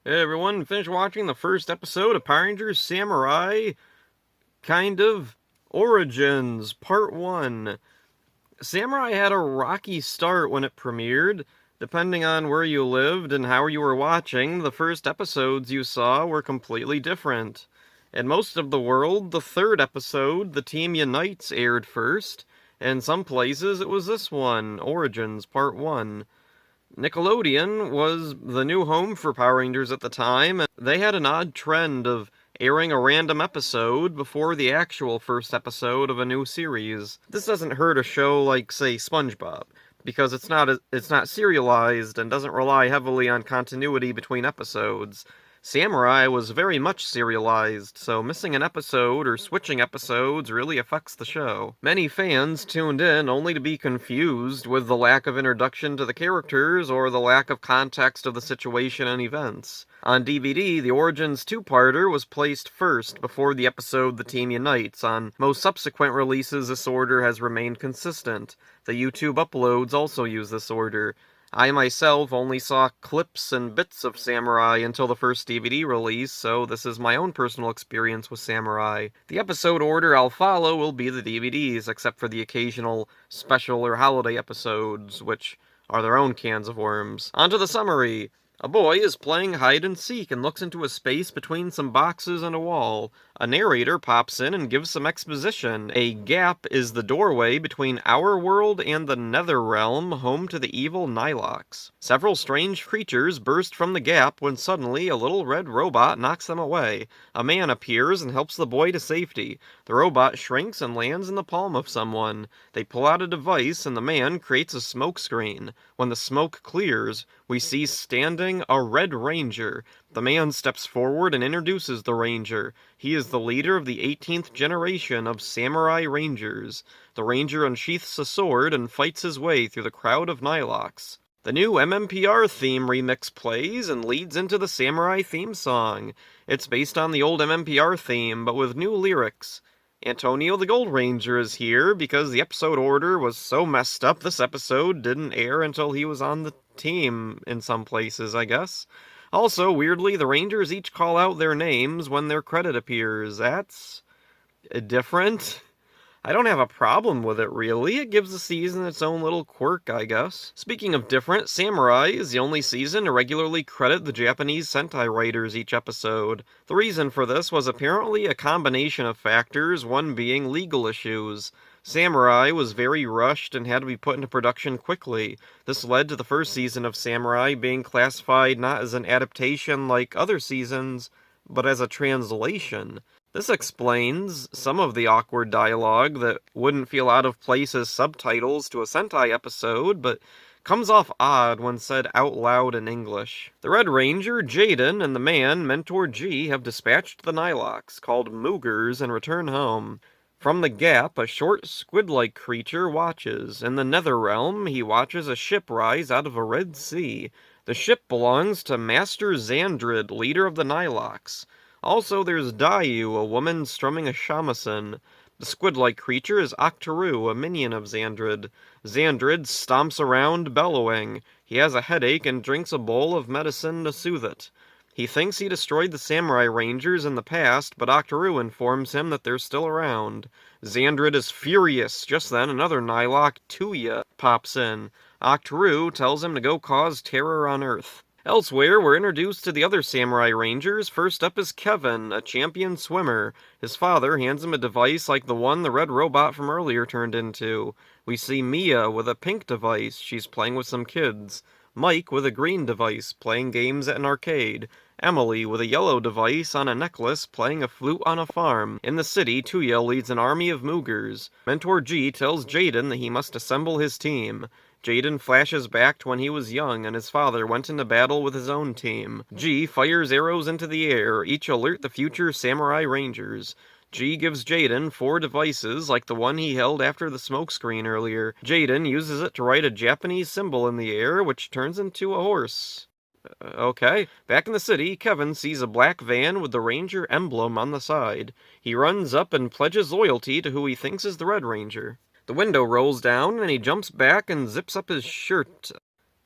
Hey everyone, finished watching the first episode of Power Rangers Samurai Origins Part 1. Samurai had a rocky start when it premiered. Depending on where you lived and how you were watching, the first episodes you saw were completely different. In most of the world, the third episode, The Team Unites, aired first. In some places, it was this one, Origins Part 1. Nickelodeon was the new home for Power Rangers at the time, and they had an odd trend of airing a random episode before the actual first episode of a new series. This doesn't hurt a show like, say, SpongeBob, because it's not serialized and doesn't rely heavily on continuity between episodes. Samurai was very much serialized, so missing an episode or switching episodes really affects the show. Many fans tuned in only to be confused with the lack of introduction to the characters or the lack of context of the situation and events. On DVD, the Origins two-parter was placed first before the episode The Team Unites. On most subsequent releases, this order has remained consistent. The YouTube uploads also use this order. I myself only saw clips and bits of Samurai until the first DVD release, so this is my own personal experience with Samurai. The episode order I'll follow will be the DVDs, except for the occasional special or holiday episodes, which are their own cans of worms. On to the summary. A boy is playing hide and seek and looks into a space between some boxes and a wall. A narrator pops in and gives some exposition. A gap is the doorway between our world and the Nether Realm, home to the evil Nilox. Several strange creatures burst from the gap when suddenly a little red robot knocks them away. A man appears and helps the boy to safety. The robot shrinks and lands in the palm of someone. They pull out a device and the man creates a smoke screen. When the smoke clears, we see standing a Red Ranger. The man steps forward and introduces the Ranger. He is the leader of the 18th generation of Samurai Rangers. The Ranger unsheaths a sword and fights his way through the crowd of Nilox. The new MMPR theme remix plays and leads into the Samurai theme song. It's based on the old MMPR theme, but with new lyrics. Antonio the Gold Ranger is here because the episode order was so messed up this episode didn't air until he was on the team in some places, I guess. Also, weirdly, the Rangers each call out their names when their credit appears. That's different. I don't have a problem with it, really. It gives the season its own little quirk, I guess. Speaking of different, Samurai is the only season to regularly credit the Japanese Sentai writers each episode. The reason for this was apparently a combination of factors, one being legal issues. Samurai was very rushed and had to be put into production quickly. This led to the first season of Samurai being classified not as an adaptation like other seasons, but as a translation. This explains some of the awkward dialogue that wouldn't feel out of place as subtitles to a Sentai episode, but comes off odd when said out loud in English. The Red Ranger, Jaden, and the man, Mentor G, have dispatched the Nilox, called Moogers, and return home. From the gap, a short squid-like creature watches. In the Nether Realm, he watches a ship rise out of a red sea. The ship belongs to Master Xandrid, leader of the Nilox. Also, there's Dayu, a woman strumming a shamisen. The squid-like creature is Octaru, a minion of Xandrid. Xandrid stomps around, bellowing. He has a headache and drinks a bowl of medicine to soothe it. He thinks he destroyed the Samurai Rangers in the past, but Octaru informs him that they're still around. Xandrid is furious. Just then, another Nylok, Tuya, pops in. Octaru tells him to go cause terror on Earth. Elsewhere, we're introduced to the other Samurai Rangers. First up is Kevin, a champion swimmer. His father hands him a device like the one the red robot from earlier turned into. We see Mia with a pink device. She's playing with some kids. Mike with a green device, playing games at an arcade. Emily with a yellow device on a necklace, playing a flute on a farm. In the city, Tuya leads an army of Moogers. Mentor G tells Jaden that he must assemble his team. Jaden flashes back to when he was young and his father went into battle with his own team. G fires arrows into the air, each alert the future Samurai Rangers. G gives Jaden 4 devices like the one he held after the smokescreen earlier. Jaden uses it to write a Japanese symbol in the air, which turns into a horse. Okay. Back in the city, Kevin sees a black van with the Ranger emblem on the side. He runs up and pledges loyalty to who he thinks is the Red Ranger. The window rolls down, and he jumps back and zips up his shirt.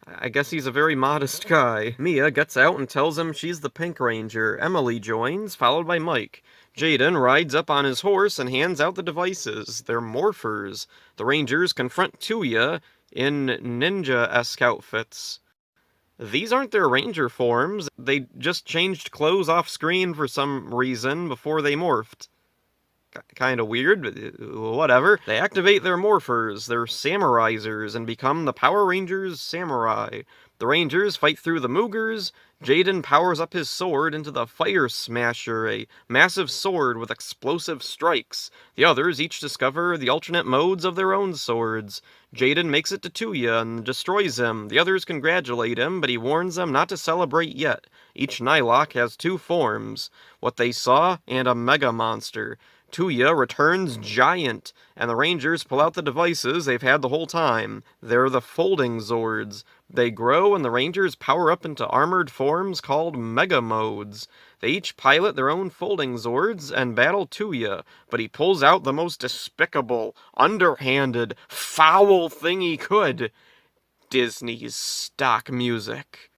I guess he's a very modest guy. Mia gets out and tells him she's the Pink Ranger. Emily joins, followed by Mike. Jaden rides up on his horse and hands out the devices. They're morphers. The Rangers confront Tuya in ninja-esque outfits. These aren't their ranger forms. They just changed clothes off screen for some reason before they morphed. Kind of weird, but whatever. They activate their morphers, their samurizers, and become the Power Rangers Samurai. The Rangers fight through the Moogers. Jaden powers up his sword into the Fire Smasher, a massive sword with explosive strikes. The others each discover the alternate modes of their own swords. Jaden makes it to Tuya and destroys him. The others congratulate him, but he warns them not to celebrate yet. Each Nylok has two forms, what they saw and a Mega Monster. Tuya returns giant, and the Rangers pull out the devices they've had the whole time. They're the folding Zords. They grow, and the Rangers power up into armored forms called Mega Modes. They each pilot their own folding Zords and battle Tuya, but he pulls out the most despicable, underhanded, foul thing he could. Disney's stock music.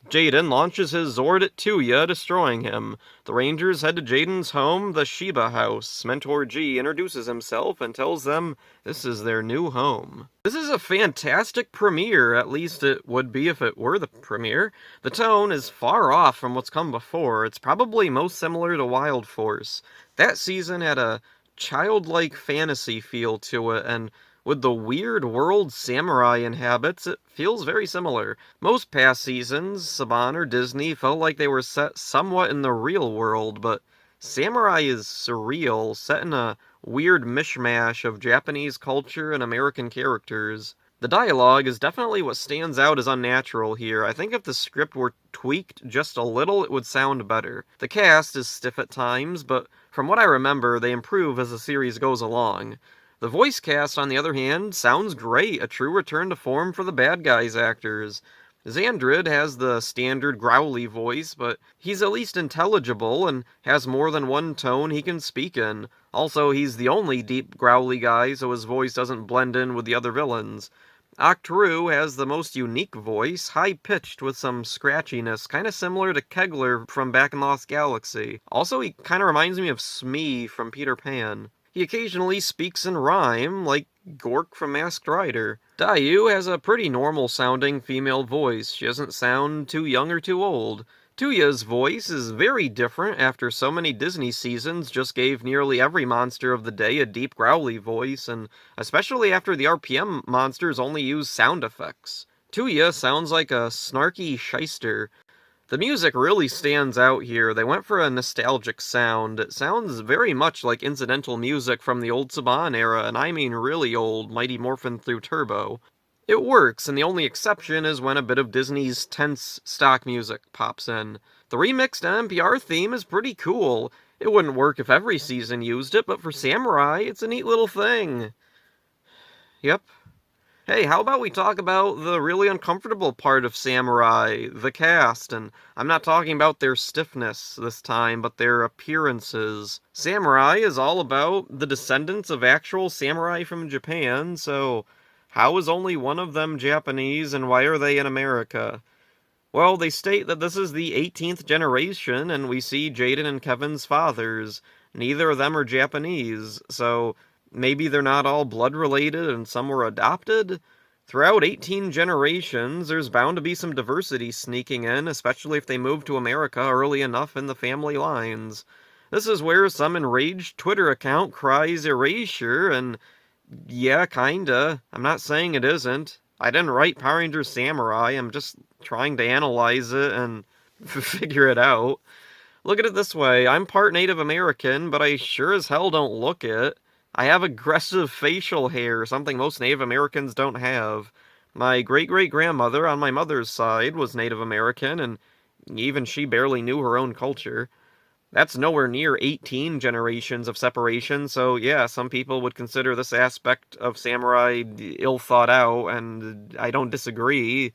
Jaden launches his Zord at Tuya, destroying him. The Rangers head to Jaden's home, the Shiba House. Mentor G introduces himself and tells them this is their new home. This is a fantastic premiere, at least it would be if it were the premiere. The tone is far off from what's come before. It's probably most similar to Wild Force. That season had a childlike fantasy feel to it, and with the weird world Samurai inhabits, it feels very similar. Most past seasons, Saban or Disney felt like they were set somewhat in the real world, but Samurai is surreal, set in a weird mishmash of Japanese culture and American characters. The dialogue is definitely what stands out as unnatural here. I think if the script were tweaked just a little, it would sound better. The cast is stiff at times, but from what I remember, they improve as the series goes along. The voice cast, on the other hand, sounds great, a true return to form for the bad guys actors. Xandrid has the standard growly voice, but he's at least intelligible and has more than one tone he can speak in. Also, he's the only deep growly guy, so his voice doesn't blend in with the other villains. Octoroon has the most unique voice, high-pitched with some scratchiness, kind of similar to Kegler from back in Lost Galaxy. Also, he kind of reminds me of Smee from Peter Pan. He occasionally speaks in rhyme, like Gork from Masked Rider. Dayu has a pretty normal-sounding female voice. She doesn't sound too young or too old. Tuya's voice is very different after so many Disney seasons just gave nearly every monster of the day a deep growly voice, and especially after the RPM monsters only use sound effects. Tuya sounds like a snarky shyster. The music really stands out here. They went for a nostalgic sound. It sounds very much like incidental music from the old Saban era, and I mean really old, Mighty Morphin through Turbo. It works, and the only exception is when a bit of Disney's tense stock music pops in. The remixed NPR theme is pretty cool. It wouldn't work if every season used it, but for Samurai, it's a neat little thing. Yep. Hey, how about we talk about the really uncomfortable part of Samurai, the cast, and I'm not talking about their stiffness this time, but their appearances. Samurai is all about the descendants of actual samurai from Japan, so how is only one of them Japanese and why are they in America? Well, they state that this is the 18th generation, and we see Jaden and Kevin's fathers. Neither of them are Japanese, so maybe they're not all blood-related and some were adopted? Throughout 18 generations, there's bound to be some diversity sneaking in, especially if they move to America early enough in the family lines. This is where some enraged Twitter account cries erasure, and yeah, kinda. I'm not saying it isn't. I didn't write Power Rangers Samurai, I'm just trying to analyze it and figure it out. Look at it this way, I'm part Native American, but I sure as hell don't look it. I have aggressive facial hair, something most Native Americans don't have. My great-great-grandmother on my mother's side was Native American, and even she barely knew her own culture. That's nowhere near 18 generations of separation, so yeah, some people would consider this aspect of Samurai ill thought out, and I don't disagree.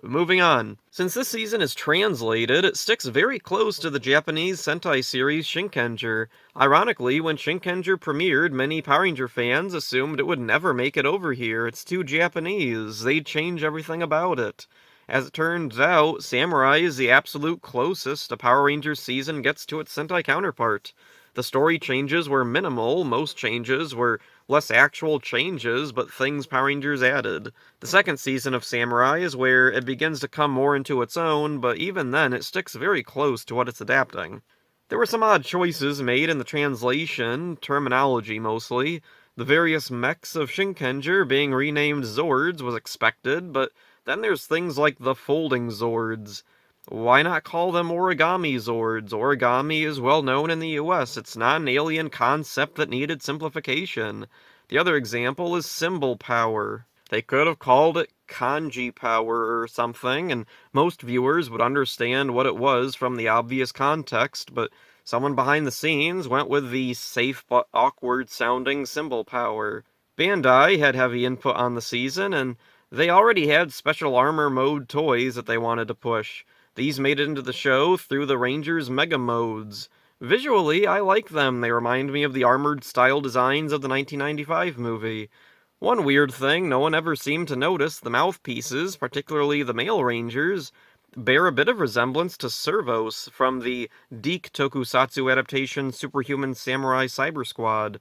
Moving on. Since this season is translated, it sticks very close to the Japanese Sentai series Shinkenger. Ironically, when Shinkenger premiered, many Power Ranger fans assumed it would never make it over here. It's too Japanese. They'd change everything about it. As it turns out, Samurai is the absolute closest a Power Rangers season gets to its Sentai counterpart. The story changes were minimal, most changes were less actual changes, but things Power Rangers added. The second season of Samurai is where it begins to come more into its own, but even then it sticks very close to what it's adapting. There were some odd choices made in the translation, terminology mostly. The various mechs of Shinkenger being renamed Zords was expected, but then there's things like the folding Zords. Why not call them origami Zords? Origami is well known in the US. It's not an alien concept that needed simplification. The other example is symbol power. They could have called it kanji power or something, and most viewers would understand what it was from the obvious context, but someone behind the scenes went with the safe but awkward sounding symbol power. Bandai had heavy input on the season, and they already had special armor mode toys that they wanted to push. These made it into the show through the Rangers Mega Modes. Visually, I like them. They remind me of the armored style designs of the 1995 movie. One weird thing no one ever seemed to notice, the mouthpieces, particularly the male Rangers, bear a bit of resemblance to servos from the Deke Tokusatsu adaptation Superhuman Samurai Cyber Squad.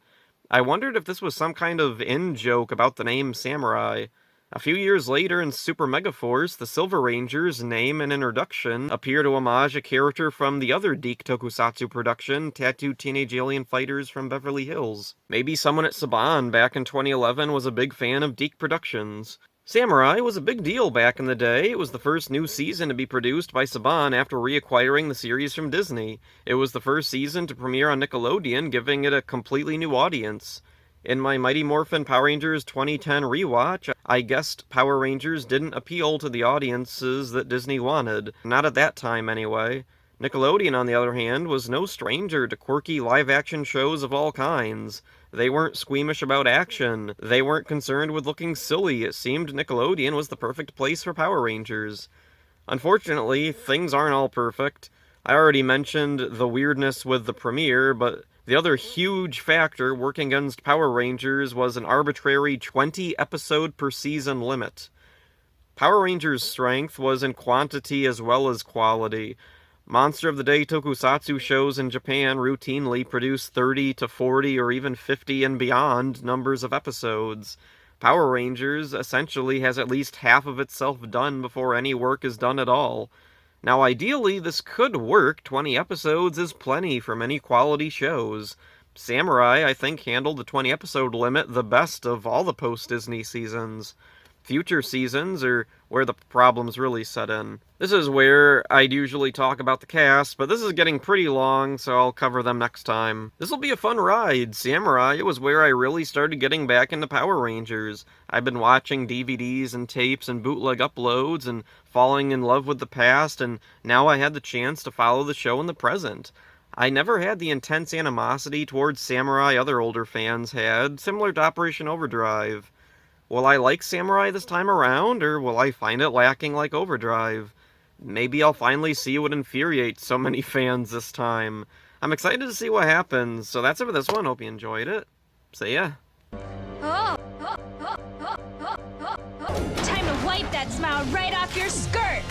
I wondered if this was some kind of in-joke about the name Samurai. A few years later in Super Megaforce, the Silver Ranger's name and introduction appear to homage a character from the other Deke Tokusatsu production, Tattooed Teenage Alien Fighters from Beverly Hills. Maybe someone at Saban back in 2011 was a big fan of Deke Productions. Samurai was a big deal back in the day. It was the first new season to be produced by Saban after reacquiring the series from Disney. It was the first season to premiere on Nickelodeon, giving it a completely new audience. In my Mighty Morphin Power Rangers 2010 rewatch, I guessed Power Rangers didn't appeal to the audiences that Disney wanted. Not at that time, anyway. Nickelodeon, on the other hand, was no stranger to quirky live-action shows of all kinds. They weren't squeamish about action. They weren't concerned with looking silly. It seemed Nickelodeon was the perfect place for Power Rangers. Unfortunately, things aren't all perfect. I already mentioned the weirdness with the premiere, but the other huge factor working against Power Rangers was an arbitrary 20-episode per season limit. Power Rangers' strength was in quantity as well as quality. Monster of the Day tokusatsu shows in Japan routinely produce 30 to 40 or even 50 and beyond numbers of episodes. Power Rangers essentially has at least half of itself done before any work is done at all. Now ideally this could work, 20 episodes is plenty for many quality shows. Samurai, I think, handled the 20 episode limit the best of all the post-Disney seasons. Future seasons are where the problems really set in. This is where I'd usually talk about the cast, but this is getting pretty long, so I'll cover them next time. This'll be a fun ride. Samurai was where I really started getting back into Power Rangers. I've been watching DVDs and tapes and bootleg uploads and falling in love with the past, and now I had the chance to follow the show in the present. I never had the intense animosity towards Samurai other older fans had, similar to Operation Overdrive. Will I like Samurai this time around, or will I find it lacking like Overdrive? Maybe I'll finally see what infuriates so many fans this time. I'm excited to see what happens, so that's it for this one. Hope you enjoyed it. See ya. Time to wipe that smile right off your skirt!